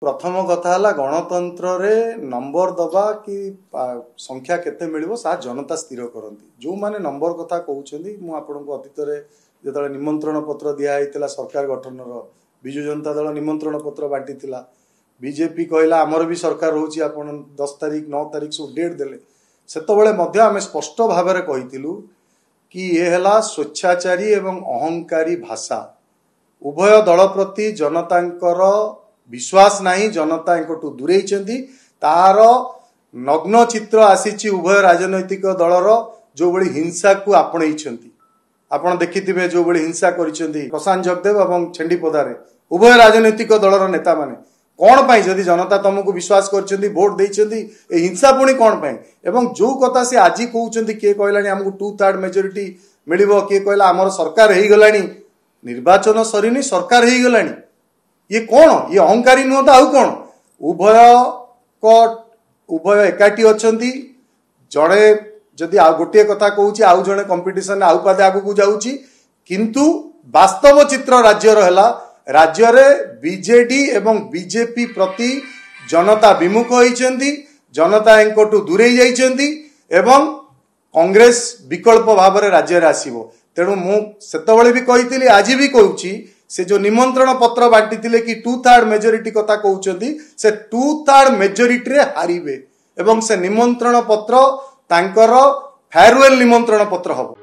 प्रथम कथा है गणतंत्र रे नंबर दबा कि संख्या केते मिलिबो सा जनता स्थिर करती जो माने नंबर कथा कहउछंदी मु आपन को अतीत रे जेतले निमंत्रण पत्र दिया हैतिला सरकार गठन रो बिजु जनता दल निमंत्रण पत्र बांटीतिला बीजेपी कहला हमर भी सरकार होची आपन 10 तारीख 9 तारीख सो डेट देले सेतबेले मध्य आमे स्पष्ट भाबरे कहितिलु कि ये हला स्वेच्छाचारी एवं अहंकारी भाषा उभय दल प्रति जनतांकर विश्वास नहीं जनता इनकटू दूरे तार नग्न चित्र आसी उभय राजनैतिक दलर जो बड़ी हिंसा को आपणई आपण देखिथिबे जो बड़ी हिंसा करिसेंती प्रशांत जगदेव एवं छेंडीपदारे उभय राजनैतिक दलर नेता माने कौन पाई जदि जनता तुमको विश्वास करछंती वोट देइछंती ए हिंसा पुणी कौन पाई एवं जो कथा से आज कहउछंती के कहलानी हमको 2/3 मेजॉरिटी मिलिबो के कहला हमर सरकार हेई गलानी निर्वाचन सरीनी सरकार हेई गलानी ये कौन ये अहंकारी नुह तो आउ कौन उभय एकाठी अच्छी जड़े जदि गोटे कथा कहूँ आउ जड़े कंपिटिशन आउ पादे आगू जाऊँगी किंतु वास्तव चित्र राज्यर है राज्य बीजेडी एवं बीजेपी प्रति जनता विमुख होती जनता इनकटू दूरे जाइछंती एवं कांग्रेस विकल्प भाव में राज्य में आसीबो तेणु मुझे भी कही आज भी कहूँ से जो निमंत्रण पत्र बांटी थिले कि 2/3 मेजॉरिटी कथा कहउछंती से 2/3 मेजॉरिटी रे हारिबे एवं से निमंत्रण पत्र तांकर फेयरवेल निमंत्रण पत्र हबो।